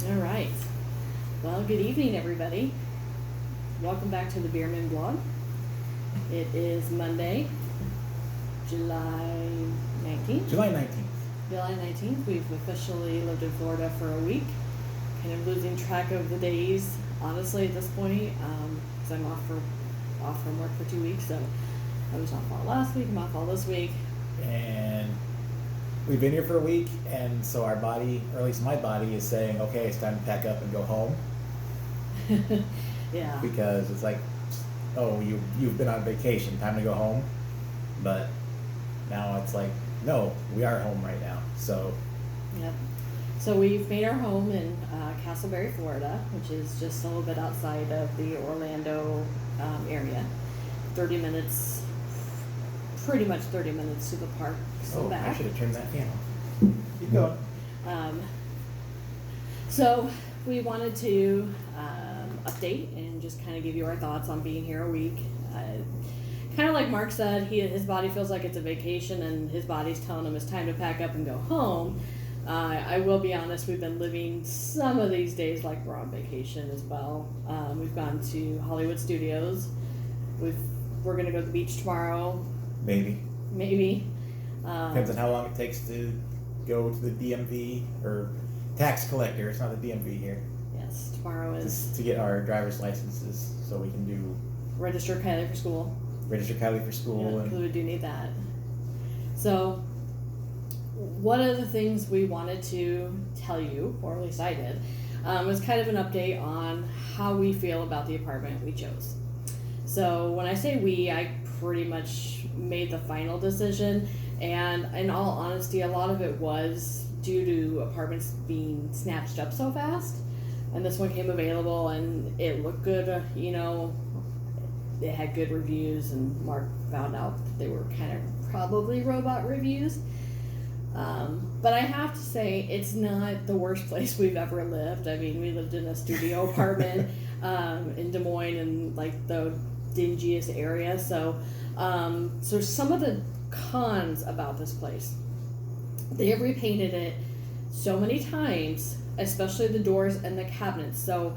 All right. Well, good evening, everybody. Welcome back to the Beerman blog. It is Monday, July 19th. July 19th. July 19th. We've officially lived in Florida for a week. Kind of losing track of the days, honestly, at this point, because I'm off from work for 2 weeks. So I was off all last week. I'm off all this week. And we've been here for a week, and so our body, or at least my body, is saying, okay, it's time to pack up and go home. Yeah. Because it's like, oh, you've been on vacation, time to go home. But now it's like, no, we are home right now. So. Yep. So we've made our home in Castleberry, Florida, which is just a little bit outside of the Orlando area. 30 minutes, pretty much 30 minutes to the park. So back. I should have turned that fan off. Keep going. So we wanted to update and just kind of give you our thoughts on being here a week. Kind of like Mark said, his body feels like it's a vacation, and his body's telling him it's time to pack up and go home. I will be honest, we've been living some of these days like we're on vacation as well. We've gone to Hollywood Studios. We're going to go to the beach tomorrow. Maybe. Depends on how long it takes to go to the DMV, or tax collector. It's not the DMV here. Yes, tomorrow is... To get our driver's licenses so we can do... Register Kylie for school. Yeah, because we do need that. So, one of the things we wanted to tell you, or at least I did, was kind of an update on how we feel about the apartment we chose. So when I say we, I pretty much made the final decision, and in all honesty, a lot of it was due to apartments being snatched up so fast, and this one came available and it looked good, it had good reviews, and Mark found out that they were kind of probably robot reviews. But I have to say, it's not the worst place we've ever lived. I mean, we lived in a studio apartment in Des Moines, in like the dingiest area. So some of the cons about this place, they have repainted it so many times, especially the doors and the cabinets. So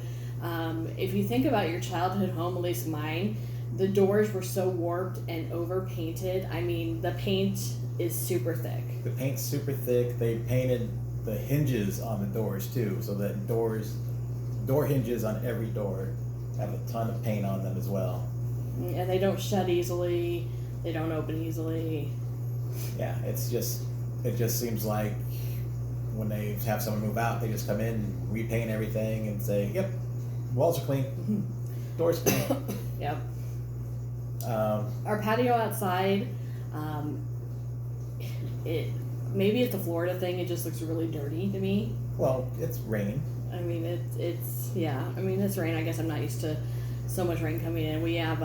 if you think about your childhood home, at least mine, the doors were so warped and overpainted. I mean, the paint is super thick. The paint's super thick. They painted the hinges on the doors too, so that door hinges on every door have a ton of paint on them as well. And they don't shut easily. They don't open easily. Yeah, it just seems like when they have someone move out, they just come in, repaint everything, and say, "Yep, walls are clean, doors clean." Yep. Our patio outside, maybe it's a Florida thing. It just looks really dirty to me. Well, it's rain. I mean, it's rain. I guess I'm not used to so much rain coming in. We have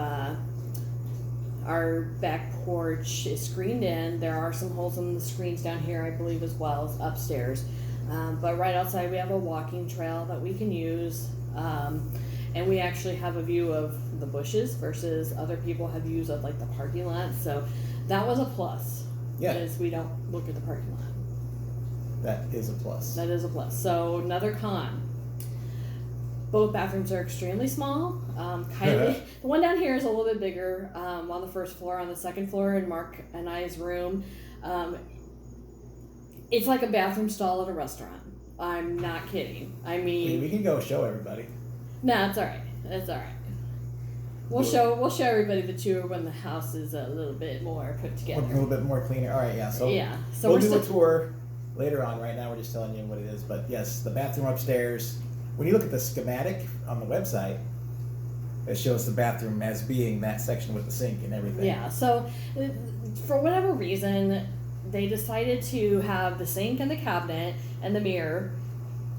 our back porch is screened in. There are some holes in the screens down here, I believe, as well as upstairs. But right outside, we have a walking trail that we can use. And we actually have a view of the bushes versus other people have views of like the parking lot. So that was a plus. Yeah. Because we don't look at the parking lot. That is a plus. That is a plus. So another con. Both bathrooms are extremely small. The one down here is a little bit bigger on the first floor. On the second floor in Mark and I's room, it's like a bathroom stall at a restaurant. I'm not kidding. I mean, we can go show everybody. No, it's all right. It's all right. We'll show everybody the tour when the house is a little bit more put together. A little bit more cleaner. All right, yeah. So we'll do a tour later on. Right now, we're just telling you what it is. But yes, the bathroom upstairs. When you look at the schematic on the website, it shows the bathroom as being that section with the sink and everything. Yeah. So for whatever reason, they decided to have the sink and the cabinet and the mirror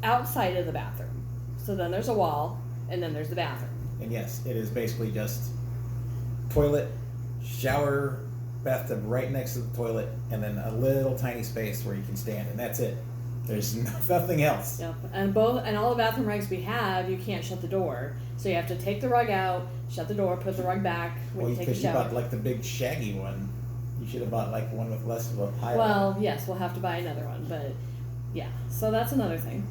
outside of the bathroom. So then there's a wall, and then there's the bathroom. And yes, it is basically just toilet, shower, bathtub right next to the toilet, and then a little tiny space where you can stand, and that's it. There's nothing else. Yep. And all the bathroom rugs we have, you can't shut the door. So you have to take the rug out, shut the door, put the rug back when you take a shower. Because you bought like the big shaggy one. You should have bought like one with less of a pile. Well, yes, we'll have to buy another one, but yeah. So that's another thing.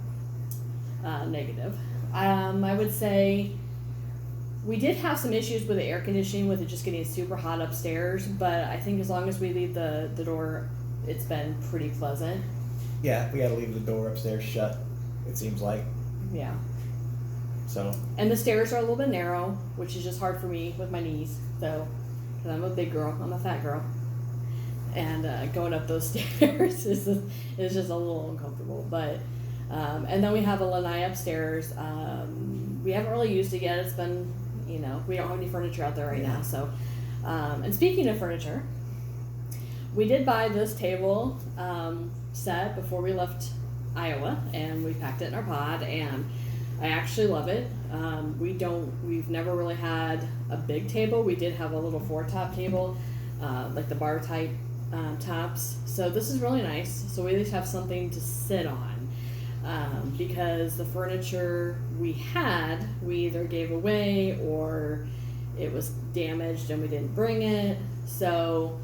negative. I would say we did have some issues with the air conditioning, with it just getting super hot upstairs, but I think as long as we leave the door, it's been pretty pleasant. Yeah, we got to leave the door upstairs shut, it seems like. Yeah. So. And the stairs are a little bit narrow, which is just hard for me with my knees. So, because I'm a big girl, I'm a fat girl, and going up those stairs is just a little uncomfortable. But and then we have a lanai upstairs. We haven't really used it yet. It's been, we don't have any furniture out there right now. So, and speaking of furniture, we did buy this table set before we left Iowa, and we packed it in our pod, and I actually love it. We've never really had a big table. We did have a little 4-top table, like the bar type tops. So this is really nice. So we at least have something to sit on, because the furniture we either gave away or it was damaged and we didn't bring it. So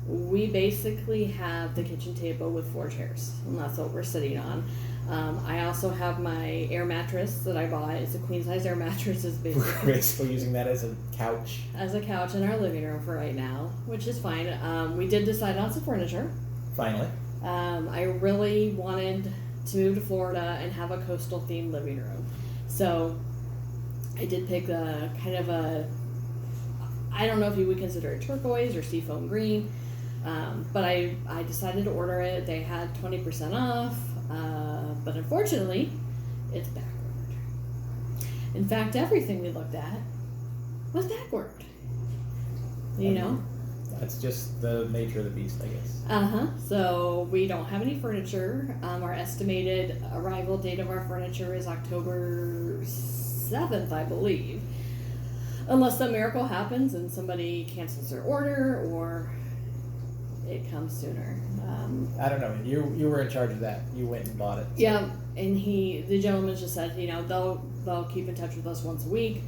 we basically have the kitchen table with 4 chairs, and that's what we're sitting on. I also have my air mattress that I bought. It's a queen size air mattress. It's basically we're basically using that as a couch. As a couch in our living room for right now, which is fine. We did decide on some furniture. Finally. I really wanted to move to Florida and have a coastal themed living room. So I did pick a kind of I don't know if you would consider it turquoise or seafoam green, but I decided to order it. They had 20% off. But unfortunately, it's backward. In fact, everything we looked at was backward. That's just the nature of the beast, I guess. So we don't have any furniture. Our estimated arrival date of our furniture is October 7th, I believe. Unless some miracle happens and somebody cancels their order or it comes sooner. I don't know. You were in charge of that. You went and bought it. So. Yeah, and the gentleman just said, they'll keep in touch with us once a week,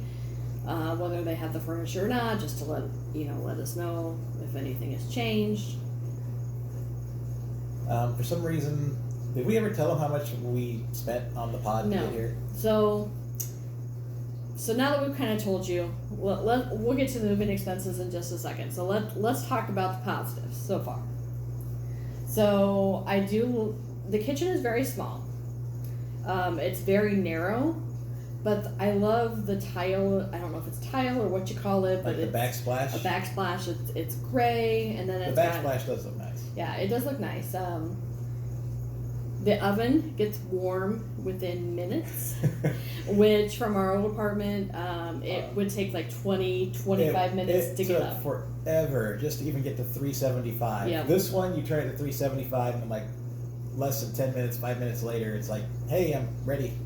whether they have the furniture or not, just to let us know if anything has changed. For some reason, did we ever tell them how much we spent on the pod to get here? So now that we've kind of told you, we'll get to the moving expenses in just a second. So let's talk about the positives so far. So the kitchen is very small. It's very narrow, but I love the tile. I don't know if it's tile or what you call it, but like the backsplash. A backsplash. It's gray, and then the backsplash does look nice. Yeah, it does look nice. The oven gets warm within minutes, which from our old apartment, it would take like 25 minutes to get up. It took forever just to even get to 375. Yep. This one, you turn it to 375 and like less than 10 minutes, 5 minutes later, it's like, hey, I'm ready.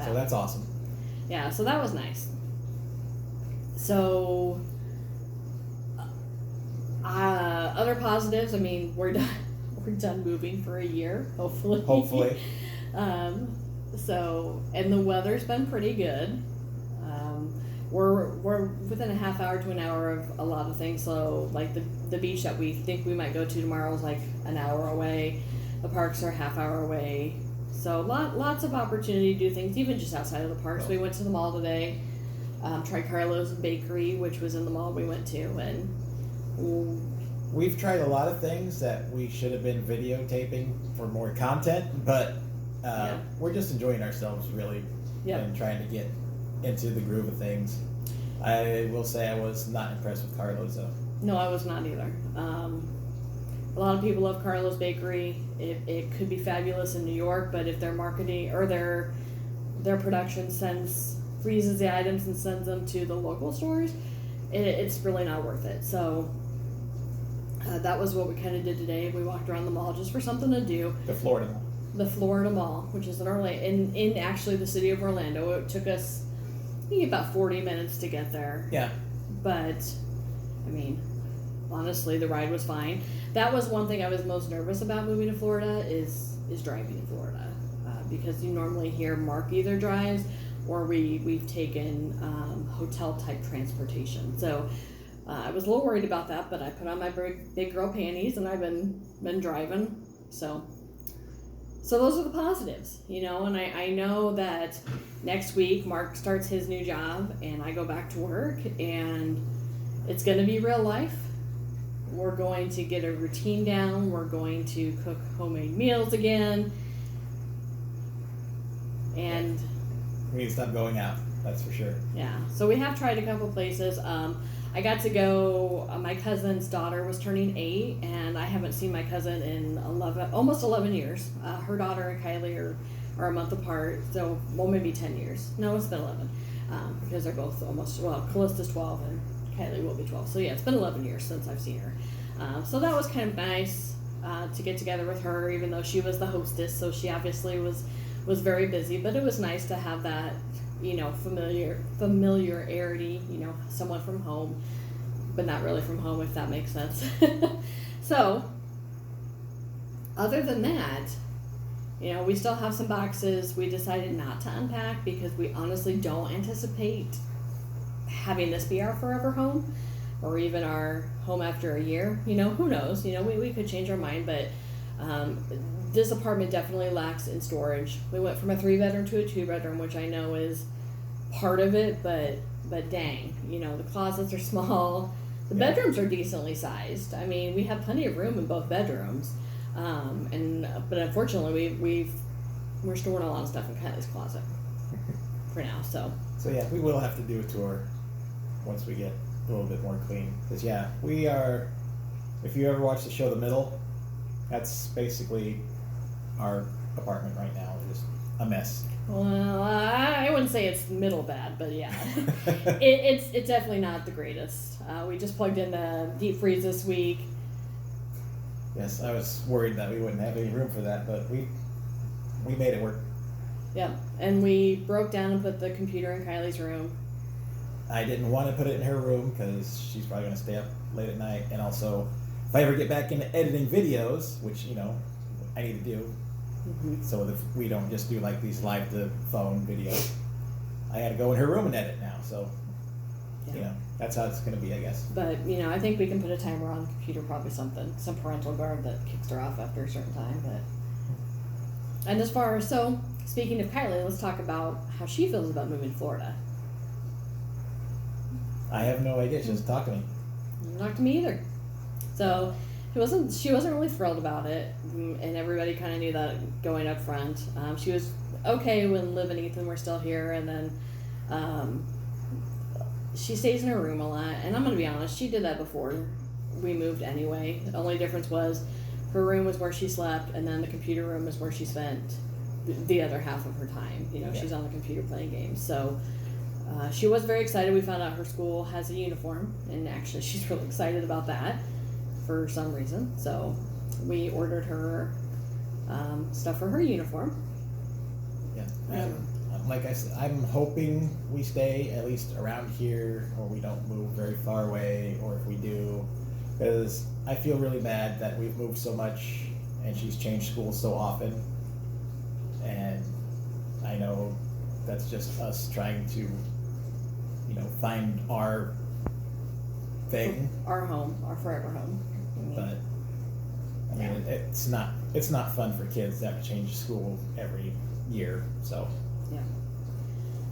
So that's awesome. Yeah, so that was nice. So, other positives, we're done. We're done moving for a year, hopefully. And the weather's been pretty good. We're within a half hour to an hour of a lot of things. So like the beach that we think we might go to tomorrow is like an hour away. The parks are a half hour away. So lots of opportunity to do things, even just outside of the parks. We went to the mall today. Tried Carlo's Bakery, which was in the mall we went to, and we've tried a lot of things that we should have been videotaping for more content, but we're just enjoying ourselves, really, and trying to get into the groove of things. I will say I was not impressed with Carlo's, though. No, I was not either. A lot of people love Carlo's Bakery. It could be fabulous in New York, but if their marketing or their production freezes the items and sends them to the local stores, it's really not worth it. So that was what we kind of did today. We walked around the mall just for something to do. The Florida Mall. The Florida Mall, which is in actually the city of Orlando. It took us maybe about 40 minutes to get there. Yeah. But, honestly, the ride was fine. That was one thing I was most nervous about moving to Florida is driving in Florida. Because you normally hear Mark either drives or we've taken hotel-type transportation. So I was a little worried about that, but I put on my big girl panties and I've been driving. So So those are the positives, and I know that next week Mark starts his new job and I go back to work, and it's going to be real life. We're going to get a routine down. We're going to cook homemade meals again. And we need to stop going out, that's for sure. Yeah, so we have tried a couple places. I got to go, my cousin's daughter was turning 8, and I haven't seen my cousin in almost 11 years. Her daughter and Kylie are a month apart, so, well, maybe 10 years. No, it's been 11, because they're both Callista's 12 and Kylie will be 12. So yeah, it's been 11 years since I've seen her. So that was kind of nice to get together with her, even though she was the hostess, so she obviously was very busy, but it was nice to have that, familiarity, someone from home, but not really from home, if that makes sense. So, other than that, we still have some boxes. We decided not to unpack because we honestly don't anticipate having this be our forever home or even our home after a year. Who knows? We could change our mind, but this apartment definitely lacks in storage. We went from a 3-bedroom to a 2-bedroom, which I know is part of it, but dang, the closets are small. The bedrooms are decently sized. I mean, we have plenty of room in both bedrooms, but unfortunately, we're storing a lot of stuff in Kylie's closet for now. So yeah, we will have to do a tour once we get a little bit more clean. Because we are. If you ever watch the show The Middle, that's basically our apartment right now. It's just a mess. Well, I wouldn't say it's middle bad, but yeah, it's definitely not the greatest. We just plugged in the deep freeze this week. Yes, I was worried that we wouldn't have any room for that, but we made it work. Yeah, and we broke down and put the computer in Kylie's room. I didn't want to put it in her room because she's probably going to stay up late at night, and also if I ever get back into editing videos, which I need to do. Mm-hmm. So that we don't just do like these live to phone videos. I had to go in her room and edit now, so that's how it's going to be, I guess. But I think we can put a timer on the computer, probably some parental guard that kicks her off after a certain time. And speaking of Kylie, let's talk about how she feels about moving to Florida. I have no idea. She doesn't talk to me. Not to me either. So she wasn't really thrilled about it, and everybody kind of knew that going up front. She was okay when Liv and Ethan were still here, and then she stays in her room a lot. And I'm going to be honest, she did that before we moved anyway. The only difference was her room was where she slept, and then the computer room is where she spent the other half of her time. She's on the computer playing games. So she was very excited. We found out her school has a uniform, and actually she's really excited about that for some reason. So we ordered her stuff for her uniform. Yeah. Like I said, I'm hoping we stay at least around here, or we don't move very far away, or if we do, because I feel really bad that we've moved so much and she's changed schools so often, and I know that's just us trying to find our thing, our home, our forever home. But I mean, it's not fun for kids to have to change school every year. So yeah.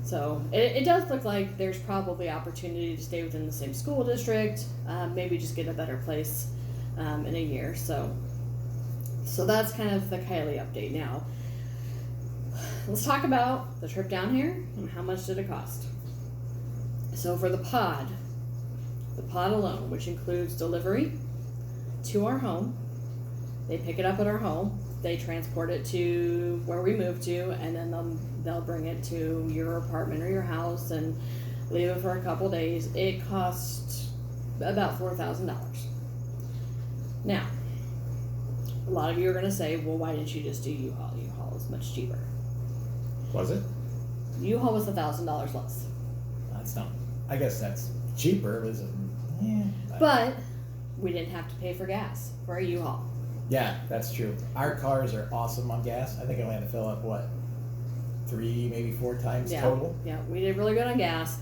So it does look like there's probably opportunity to stay within the same school district, maybe just get a better place in a year. So that's kind of the Kylie update. Now, let's talk about the trip down here and how much did it cost. So for the pod alone, which includes delivery to our home, they pick it up at our home, they transport it to where we moved to, and then they'll bring it to your apartment or your house and leave it for a couple days. It cost about $4,000. Now, a lot of you are going to say, well, why didn't you just do U-Haul? U-Haul is much cheaper. Was it? U-Haul was $1,000 less. That's not. I guess that's cheaper. Is it? Yeah. But we didn't have to pay for gas for a U-Haul. Yeah, that's true. Our cars are awesome on gas. I think I only had to fill up 3, maybe 4 times total. Yeah, we did really good on gas.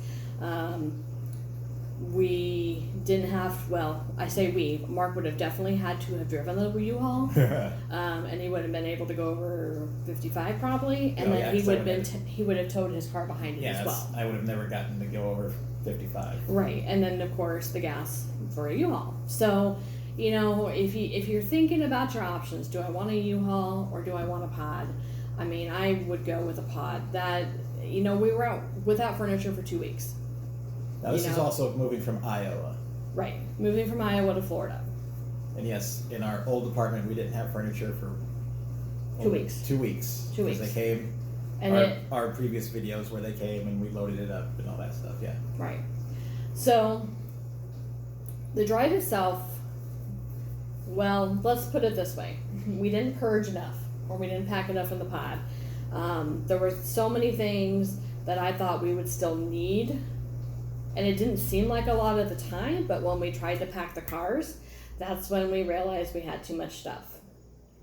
We didn't have, well, I say we, Mark would have definitely had to have driven the U-Haul, and he would have been able to go over 55 probably, and then he would have towed his car behind it as well. I would have never gotten to go over 55. Right, and then of course the gas for a U-Haul. So, if you're thinking about your options, do I want a U-Haul or do I want a pod? I mean, I would go with a pod. That, we were out without furniture for 2 weeks. Now, this is also moving from Iowa. Right. Moving from Iowa to Florida. And yes, in our old apartment, we didn't have furniture for 2 weeks. 2 weeks. 2 weeks. Because they came, and our previous videos where they came and we loaded it up and all that stuff, yeah. Right. So, the drive itself, well, let's put it this way. We didn't purge enough, or we didn't pack enough in the pod. There were so many things that I thought we would still need. And it didn't seem like a lot at the time, but when we tried to pack the cars, that's when we realized we had too much stuff.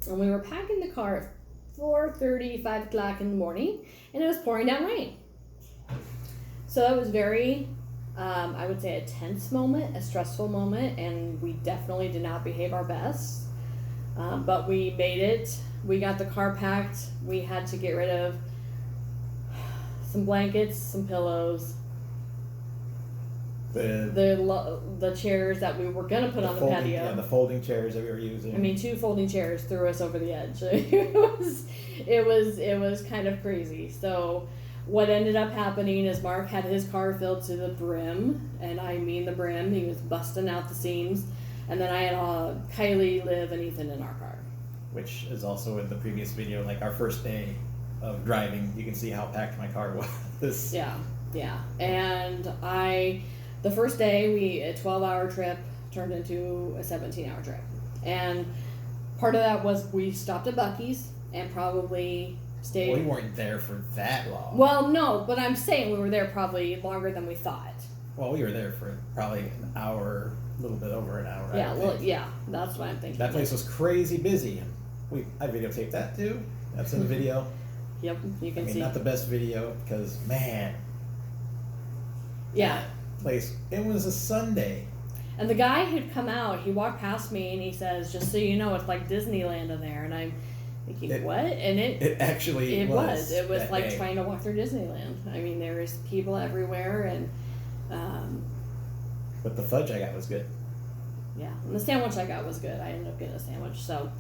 And we were packing the car at 4:30, 5 o'clock in the morning, and it was pouring down rain. So that was very, I would say, a tense moment, a stressful moment, and we definitely did not behave our best. But we made it. We got the car packed. We had to get rid of some blankets, some pillows, the chairs that we were going to put on the patio. Yeah, the folding chairs that we were using. I mean, 2 folding chairs threw us over the edge. It was kind of crazy. So what ended up happening is Mark had his car filled to the brim, and I mean the brim. He was busting out the seams. And then I had Kylie, Liv, and Ethan in our car. Which is also in the previous video, like our first day of driving. You can see how packed my car was. Yeah. And the first day, a 12-hour trip turned into a 17-hour trip. And part of that was we stopped at Buc-ee's and probably stayed... Well, we weren't there for that long. Well, no, but I'm saying we were there probably longer than we thought. Well, we were there for probably an hour, a little bit over an hour. Yeah, that's what I'm thinking. That place was crazy busy. I videotaped that too. That's in the video. Yep, you can see. Not the best video because, man. Yeah. Place. It was a Sunday. And the guy who'd come out, he walked past me and he says, "Just so you know, it's like Disneyland in there." And I'm thinking, what? And it actually was. It was like trying to walk through Disneyland. I mean, there was people everywhere, and but the fudge I got was good. Yeah, and the sandwich I got was good. I ended up getting a sandwich. So,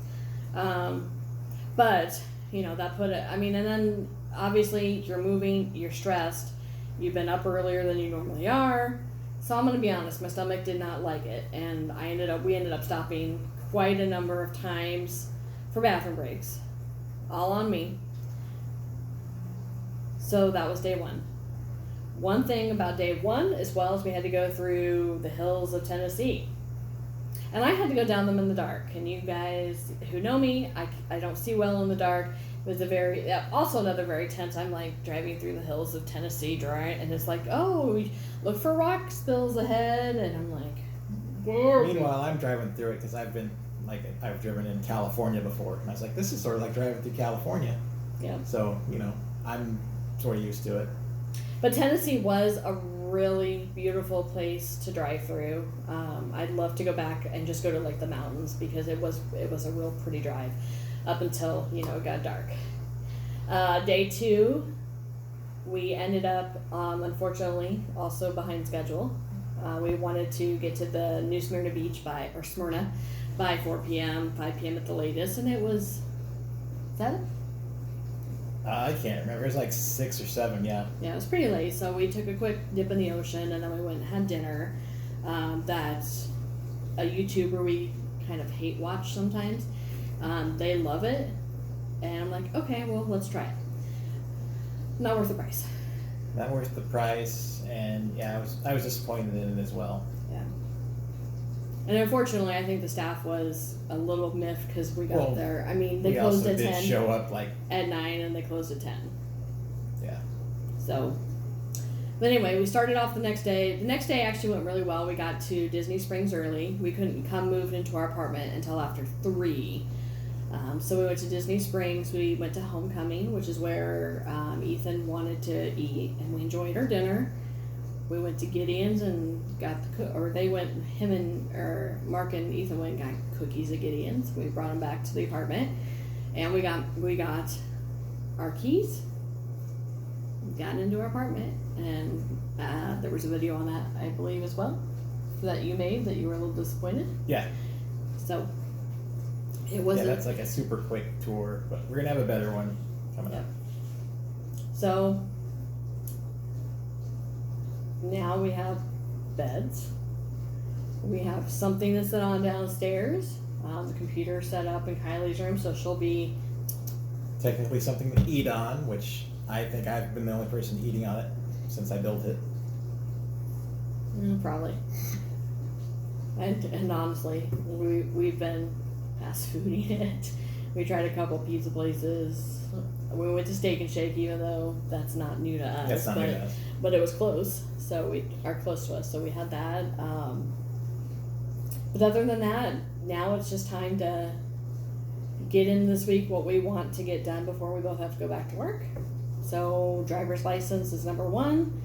but that put it. I mean, and then obviously you're moving, you're stressed. You've been up earlier than you normally are. So I'm going to be honest, my stomach did not like it. And we ended up stopping quite a number of times for bathroom breaks. All on me. So that was day one. One thing about day one as well is we had to go through the hills of Tennessee. And I had to go down them in the dark. And you guys who know me, I don't see well in the dark. It was also another very tense. I'm like driving through the hills of Tennessee, and it's like, oh, look for rock spills ahead, and I'm like, whoa. Meanwhile, I'm driving through it because I've driven in California before, and I was like, this is sort of like driving through California. Yeah. So I'm sort of used to it. But Tennessee was a really beautiful place to drive through. I'd love to go back and just go to like the mountains because it was a real pretty drive. Up until, it got dark. Day two, we ended up, unfortunately, also behind schedule. We wanted to get to the New Smyrna Beach Smyrna by 4 p.m., 5 p.m. at the latest, and it was, is that it? I can't remember. It was like 6 or 7, yeah. Yeah, it was pretty late, so we took a quick dip in the ocean, and then we went and had dinner. That's a YouTuber we kind of hate watch sometimes. They love it, and I'm like, okay, well, let's try it. Not worth the price. Not worth the price, and yeah, I was disappointed in it as well. Yeah. And unfortunately, I think the staff was a little miffed because we got there. I mean, they closed at 10. We also did show up at 9, and they closed at 10. Yeah. So, but anyway, we started off the next day. The next day actually went really well. We got to Disney Springs early. We couldn't move into our apartment until after 3. So we went to Disney Springs. We went to Homecoming, which is where Ethan wanted to eat, and we enjoyed our dinner. we went to Gideon's and got Mark and Ethan went and got cookies at Gideon's. We brought them back to the apartment, and we got our keys, got into our apartment, and there was a video on that, I believe, as well, that you made, that you were a little disappointed. Yeah. So it wasn't. Yeah, that's like a super quick tour, but we're gonna have a better one coming up. So now we have beds. We have something to sit on downstairs. The computer set up in Kylie's room, so she'll be technically something to eat on, which I think I've been the only person eating on it since I built it. Probably. And honestly, we've been fast fooding it. We tried a couple pizza places. We went to Steak and Shake, even though that's not new to us. That's not new to us. But it was close, so we are close to us. So we had that. But other than that, now it's just time to get in this week what we want to get done before we both have to go back to work. So driver's license is number one.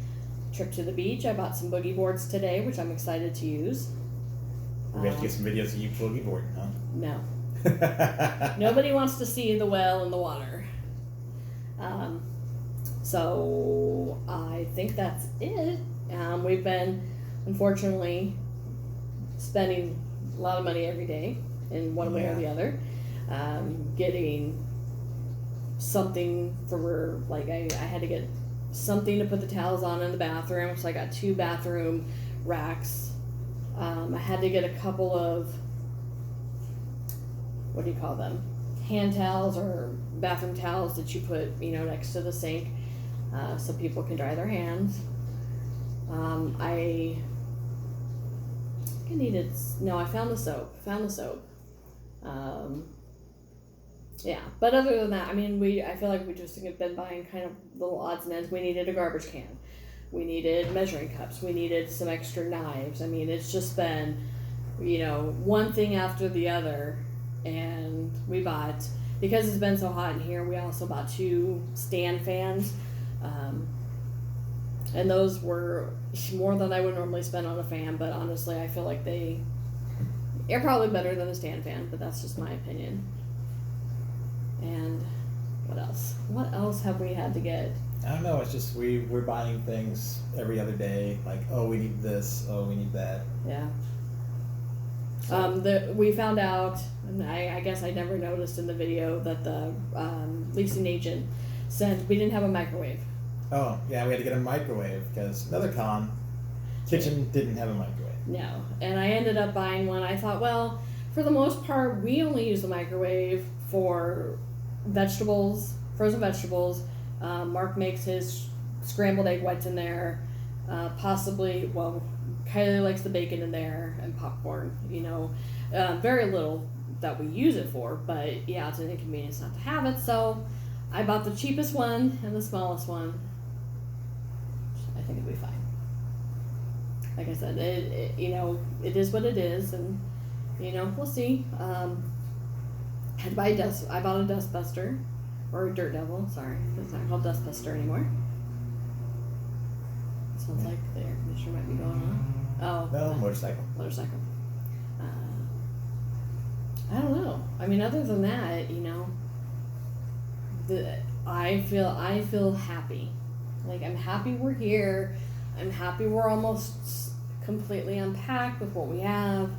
Trip to the beach. I bought some boogie boards today, which I'm excited to use. We have to get some videos of you boogie boarding, huh? No. Nobody wants to see the well in the water. So I think that's it. We've been, unfortunately, spending a lot of money every day in one way or the other. Getting something for, like, I had to get something to put the towels on in the bathroom, so I got 2 bathroom racks. I had to get a couple of, what do you call them, hand towels or bathroom towels that you put, next to the sink, so people can dry their hands. I found the soap. Yeah, but other than that, I feel like we just have been buying kind of little odds and ends. We needed a garbage can. We needed measuring cups. We needed some extra knives. It's just been, one thing after the other. And we bought, because it's been so hot in here, we also bought 2 stand fans. And those were more than I would normally spend on a fan, but honestly, I feel like they're probably better than a stand fan, but that's just my opinion. And what else? What else have we had to get? I don't know. It's just we're buying things every other day. Like, oh, we need this. Oh, we need that. Yeah. So. We found out, and I guess I never noticed in the video, that the leasing agent said we didn't have a microwave. Oh, yeah, we had to get a microwave because another kitchen didn't have a microwave. No, and I ended up buying one. I thought, well, for the most part, we only use the microwave for vegetables, frozen vegetables. Mark makes his scrambled egg whites in there. Possibly, well, Kylie likes the bacon in there and popcorn, very little that we use it for, but yeah, it's an inconvenience not to have it. So I bought the cheapest one and the smallest one. I think it'll be fine. Like I said, it is what it is, and we'll see. Had to buy I bought a dust buster, or a dirt devil. Sorry, it's not called dust buster anymore. Sounds like the air conditioner might be going on. Oh. No, motorcycle. Motorcycle. I don't know. Other than that, I feel happy. Like, I'm happy we're here. I'm happy we're almost completely unpacked with what we have.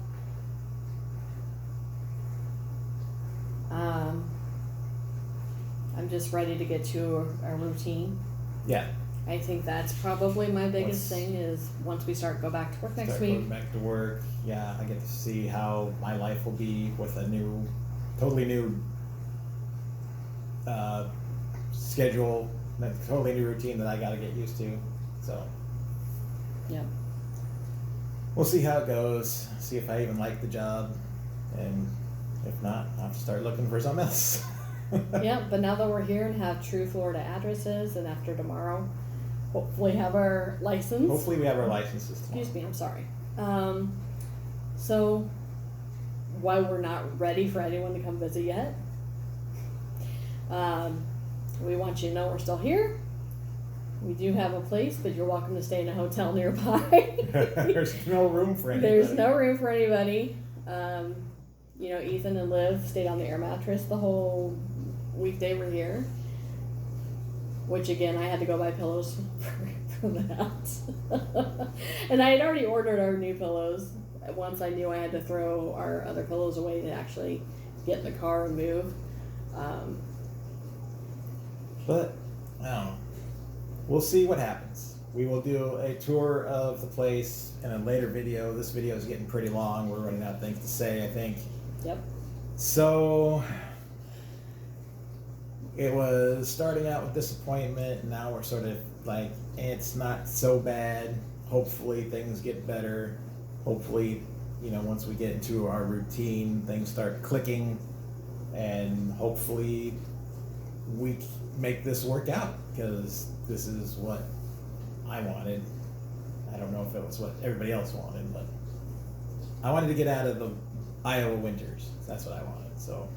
I'm just ready to get to a routine. Yeah. I think that's probably my biggest thing is once we go back to work next week. Going back to work, yeah, I get to see how my life will be with a totally new schedule, a totally new routine that I got to get used to. So, yeah, we'll see how it goes. See if I even like the job, and if not, I'll have to start looking for something else. Yeah, but now that we're here and have true Florida addresses, and after tomorrow, hopefully have our license. Hopefully we have our licenses tomorrow. Excuse me, I'm sorry. So, why we're not ready for anyone to come visit yet, we want you to know we're still here. We do have a place, but you're welcome to stay in a hotel nearby. There's no room for anybody. There's no room for anybody. You know, Ethan and Liv stayed on the air mattress the whole week they were here. Which, again, I had to go buy pillows for that. And I had already ordered our new pillows. Once I knew I had to throw our other pillows away to actually get in the car and move. But, I don't know. We'll see what happens. We will do a tour of the place in a later video. This video is getting pretty long. We're running out of things to say, I think. Yep. So, it was starting out with disappointment, and now we're sort of like, it's not so bad. Hopefully things get better. Hopefully, you know, once we get into our routine, things start clicking, and hopefully we make this work out, because this is what I wanted. I don't know if it was what everybody else wanted, but I wanted to get out of the Iowa winters. That's what I wanted. So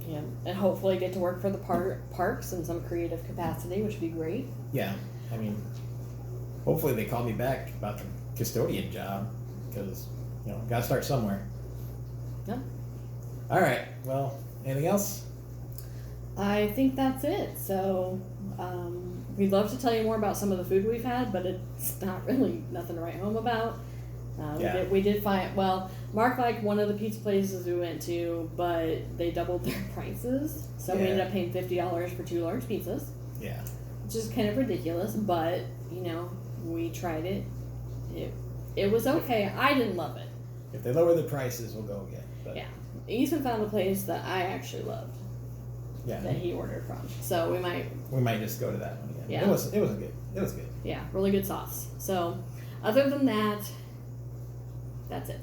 yeah, and hopefully get to work for the parks in some creative capacity, which would be great. Yeah, I mean, hopefully they call me back about the custodian job, because, you know, gotta start somewhere. Yeah. All right. Well, anything else? I think that's it. So we'd love to tell you more about some of the food we've had, but it's not really nothing to write home about. We did find, well, Mark liked one of the pizza places we went to, but they doubled their prices. So we ended up paying $50 for 2 large pizzas. Yeah. Which is kind of ridiculous, but, you know, we tried it. It was okay. I didn't love it. If they lower the prices, we'll go again. But. Yeah. Ethan found a place that I actually loved. Yeah. That he ordered from. So we might just go to that one again. Yeah. It was good. It was good. Yeah, really good sauce. So other than that, that's it.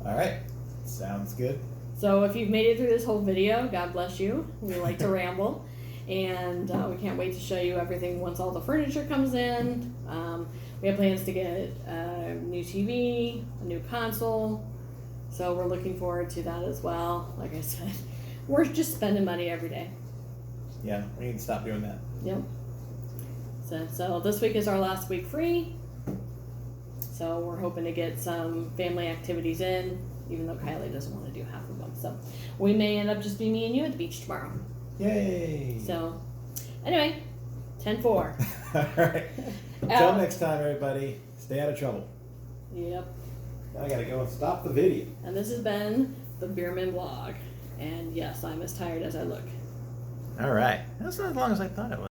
All right. Sounds good. So if you've made it through this whole video, God bless you. We like to ramble. And we can't wait to show you everything once all the furniture comes in. We have plans to get a new TV, a new console. So we're looking forward to that as well. Like I said, we're just spending money every day. Yeah, we need to stop doing that. Yep. So this week is our last week free. So we're hoping to get some family activities in, even though Kylie doesn't want to do half of them. So we may end up just be me and you at the beach tomorrow. Yay! So anyway, 10-4. All right. Until next time, everybody, stay out of trouble. Yep. Now I gotta go and stop the video. And this has been the Beerman Blog. And yes, I'm as tired as I look. All right. That's not as long as I thought it was.